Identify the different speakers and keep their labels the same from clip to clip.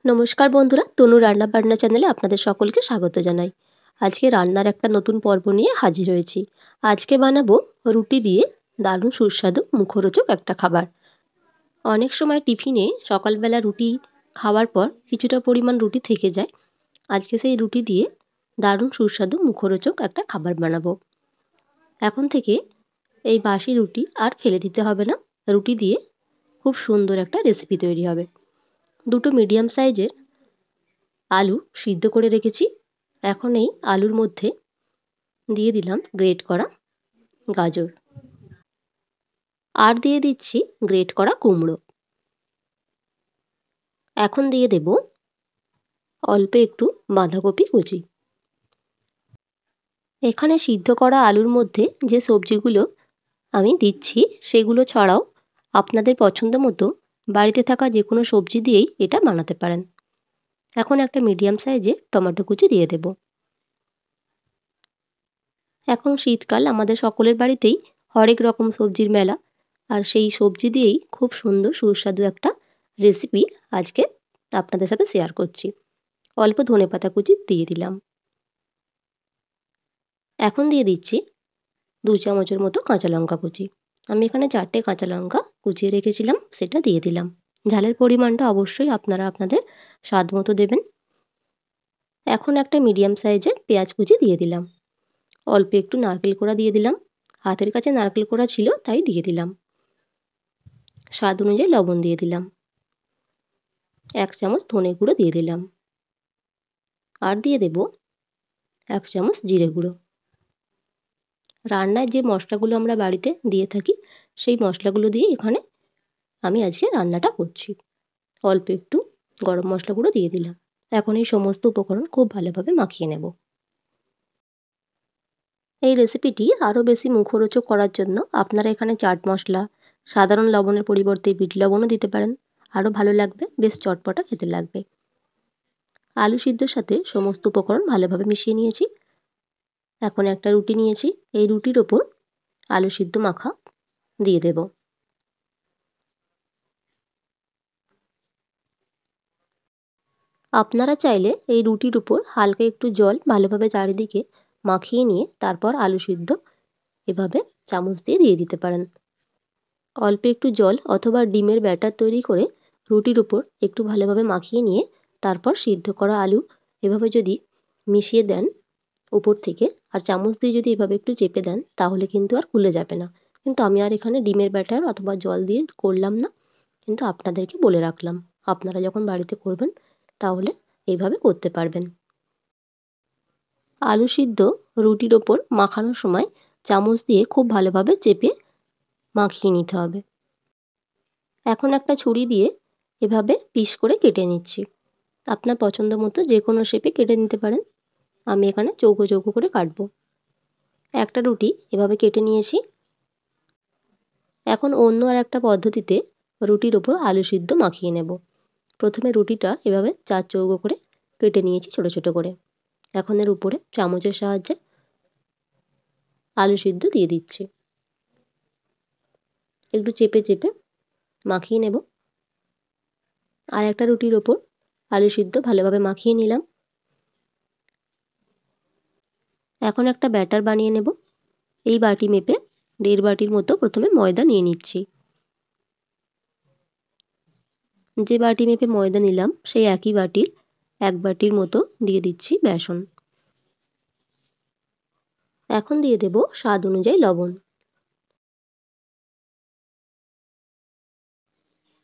Speaker 1: নমস্কার বন্ধুরা, তনু রান্না বান্না চ্যানেলে আপনাদের সকলকে স্বাগত জানাই। আজকে রান্নার একটা নতুন পর্ব নিয়ে হাজির হয়েছি। আজকে বানাবো রুটি দিয়ে দারুণ সুস্বাদু মুখরোচক একটা খাবার। অনেক সময় টিফিনে সকালবেলা রুটি খাওয়ার পর কিছুটা পরিমাণ রুটি থেকে যায়। আজকে সেই রুটি দিয়ে দারুণ সুস্বাদু মুখরোচক একটা খাবার বানাবো। এখন থেকে এই বাসি রুটি আর ফেলে দিতে হবে না। রুটি দিয়ে খুব সুন্দর একটা রেসিপি তৈরি হবে। দুটো মিডিয়াম সাইজের আলু সিদ্ধ করে রেখেছি। এখন এই আলুর মধ্যে দিয়ে দিলাম গ্রেট করা গাজর, আর দিয়ে দিচ্ছি গ্রেট করা কুমড়ো। এখন দিয়ে দেব অল্প একটু বাঁধাকপি কুচি। এখানে সিদ্ধ করা আলুর মধ্যে যে সবজিগুলো আমি দিচ্ছি সেগুলো ছাড়াও আপনাদের পছন্দ মতো বাড়িতে থাকা যে কোনো সবজি দিয়েই এটা বানাতে পারেন। এখন একটা মিডিয়াম সাইজে টমেটো কুচি দিয়ে দেব। এখন শীতকাল, আমাদের সকলের বাড়িতেই হরেক রকম সবজির মেলা, আর সেই সবজি দিয়েই খুব সুন্দর সুস্বাদু একটা রেসিপি আজকে আপনাদের সাথে শেয়ার করছি। অল্প ধনেপাতা কুচি দিয়ে দিলাম। এখন দিয়ে দিচ্ছি 2 চামচের মতো কাঁচা লঙ্কা কুচি। আমি এখানে 4টে কাঁচা লঙ্কা কুচিয়ে রেখেছিলাম, সেটা দিয়ে দিলাম। ঝালের পরিমাণটা অবশ্যই আপনারা আপনাদের স্বাদ মতো দেবেন। এখন একটা মিডিয়াম সাইজের পেঁয়াজ কুচি দিয়ে দিলাম। অল্প একটু নারকেল কোড়া দিয়ে দিলাম। হাতের কাছে নারকেল কোড়া ছিল তাই দিয়ে দিলাম। স্বাদ অনুযায়ী লবণ দিয়ে দিলাম। 1 চামচ ধনে গুঁড়ো দিয়ে দিলাম। আর দিয়ে দেব 1 চামচ জিরে গুঁড়ো। রান্নায় যে মশলাগুলো আমরা বাড়িতে দিয়ে থাকি সেই মশলাগুলো দিয়ে এখানে আমি আজকে রান্নাটা করছি। অল্প একটু গরম মশলা গুঁড়ো দিয়ে দিলাম। এখন এই সমস্ত উপকরণ খুব ভালোভাবে মাখিয়ে নেব। এই রেসিপিটি আরও বেশি মুখরোচক করার জন্য আপনারা এখানে চাট মশলা, সাধারণ লবণের পরিবর্তে বিট লবণও দিতে পারেন। আরও ভালো লাগবে, বেশ চটপটা খেতে লাগবে। আলু সিদ্ধর সাথে সমস্ত উপকরণ ভালোভাবে মিশিয়ে নিয়েছি। এখন একটা রুটি নিয়েছি, এই রুটির ওপর আলু সিদ্ধ মাখা দিয়ে দেব। আপনারা চাইলে এই রুটির উপর হালকা একটু জল ভালোভাবে চারিদিকে মাখিয়ে নিয়ে তারপর আলু সিদ্ধ এভাবে চামচ দিয়ে দিতে পারেন। অল্প একটু জল অথবা ডিমের ব্যাটার তৈরি করে রুটির উপর একটু ভালোভাবে মাখিয়ে নিয়ে তারপর সিদ্ধ করা আলু এভাবে যদি মিশিয়ে দেন উপর থেকে, আর চামচ দিয়ে যদি এভাবে একটু চেপে দেন, তাহলে কিন্তু আর খুলে যাবে না। কিন্তু আমি আর এখানে ডিমের ব্যাটার অথবা জল দিয়ে করলাম না, কিন্তু আপনাদেরকে বলে রাখলাম। আপনারা যখন বাড়িতে করবেন তাহলে এইভাবে করতে পারবেন। আলু সিদ্ধ রুটির ওপর মাখানোর সময় চামচ দিয়ে খুব ভালোভাবে চেপে মাখিয়ে নিতে হবে। এখন একটা ছুরি দিয়ে এভাবে পিস করে কেটে নিচ্ছি। আপনার পছন্দ মতো যে কোনো শেপে কেটে নিতে পারেন। আমি এখানে চৌকো চৌকো করে কাটবো। একটা রুটি এভাবে কেটে নিয়েছি। এখন অন্য আর একটা পদ্ধতিতে রুটির ওপর আলু সিদ্ধ মাখিয়ে নেব। প্রথমে রুটিটা এভাবে 4 চৌকো করে কেটে নিয়েছি ছোট ছোট করে। এখন এর উপরে চামচের সাহায্যে আলু সিদ্ধ দিয়ে দিচ্ছি। একটু চেপে চেপে মাখিয়ে নেব। আর একটা রুটির ওপর আলু সিদ্ধ ভালোভাবে মাখিয়ে নিলাম। এখন একটা ব্যাটার বানিয়ে নেব। এই বাটি মেপে 1.5 বাটির মতো প্রথমে ময়দা নিয়ে নিচ্ছি। যে বাটি মেপে ময়দা নিলাম সেই একই বাটির 1 বাটির মতো দিয়ে দিচ্ছি বেসন। এখন দিয়ে দেব স্বাদ অনুযায়ী লবণ।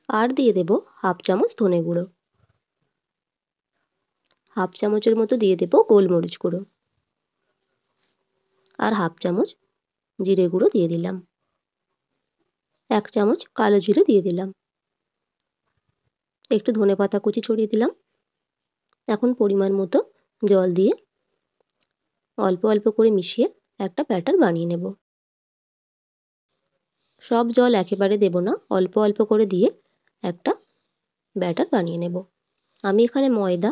Speaker 1: আর দিয়ে দেব 1/2 চামচ ধনে গুঁড়ো। 1/2 চামচের মতো দিয়ে দেব গোলমরিচ গুঁড়ো। আর 1/2 চামচ জিরে গুঁড়ো দিয়ে দিলাম। 1 চামচ কালো জিরে দিয়ে দিলাম। একটু ধনেপাতা কুচি ছড়িয়ে দিলাম। এখন পরিমাণ মতো জল দিয়ে অল্প অল্প করে মিশিয়ে একটা ব্যাটার বানিয়ে নেব। সব জল একেবারে দেব না, অল্প অল্প করে দিয়ে একটা ব্যাটার বানিয়ে নেব। আমি এখানে ময়দা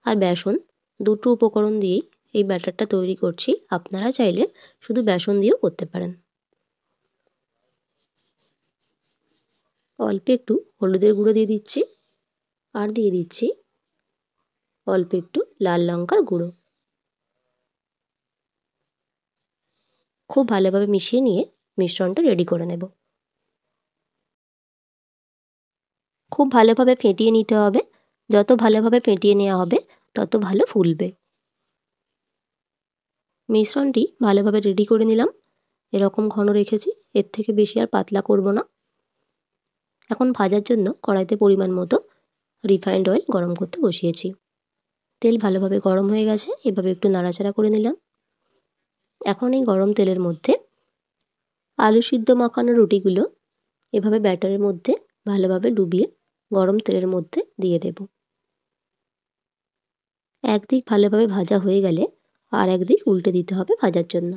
Speaker 1: আর বেসন দুটো উপকরণ দিয়েই এই ব্যাটারটা তৈরি করছি। আপনারা চাইলে শুধু বেসন দিয়েও করতে পারেন। অল্প একটু হলুদের গুঁড়ো দিয়ে দিচ্ছি। আর দিয়ে দিচ্ছি অল্প একটু লাল লঙ্কার গুঁড়ো। খুব ভালোভাবে মিশিয়ে নিয়ে মিশ্রণটা রেডি করে নেব। খুব ভালোভাবে ফেটিয়ে নিতে হবে। যত ভালোভাবে ফেটিয়ে নেওয়া হবে তত ভালো ফুলবে। মিশ্রণটি ভালোভাবে রেডি করে নিলাম। এরকম ঘন রেখেছি, এর থেকে বেশি আর পাতলা করব না। এখন ভাজার জন্য কড়াইতে পরিমাণ মতো রিফাইন্ড অয়েল গরম করতে বসিয়েছি। তেল ভালোভাবে গরম হয়ে গেছে, এভাবে একটু নাড়াচাড়া করে নিলাম। এখন এই গরম তেলের মধ্যে আলু সিদ্ধ মাখানো রুটিগুলো এভাবে ব্যাটারের মধ্যে ভালোভাবে ডুবিয়ে গরম তেলের মধ্যে দিয়ে দেব। একদিক ভালোভাবে ভাজা হয়ে গেলে আর একদিক উল্টে দিতে হবে ভাজার জন্য।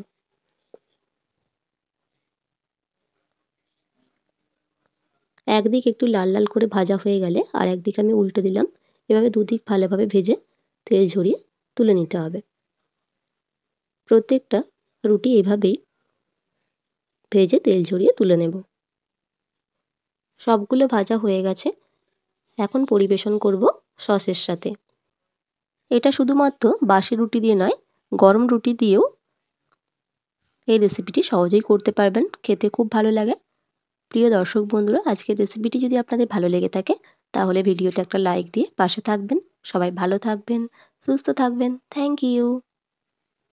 Speaker 1: একদিক একটু লাল লাল করে ভাজা হয়ে গেলে আর একদিক আমি উল্টে দিলাম। এভাবে দুদিক ভালোভাবে ভেজে তেল ঝরিয়ে তুলে নিতে হবে। প্রত্যেকটা রুটি এভাবেই ভেজে তেল ঝরিয়ে তুলে নেব। সবগুলো ভাজা হয়ে গেছে। এখন পরিবেশন করব সসের সাথে। এটা শুধুমাত্র বাসি রুটি দিয়ে নয়, গরম রুটি দিয়েও এই রেসিপিটি সহজেই করতে পারবেন। খেতে খুব ভালো লাগে। প্রিয় দর্শক বন্ধুরা, আজকের রেসিপিটি যদি আপনাদের ভালো লেগে থাকে তাহলে ভিডিওতে একটা লাইক দিয়ে পাশে থাকবেন। সবাই ভালো থাকবেন, সুস্থ থাকবেন। Thank you.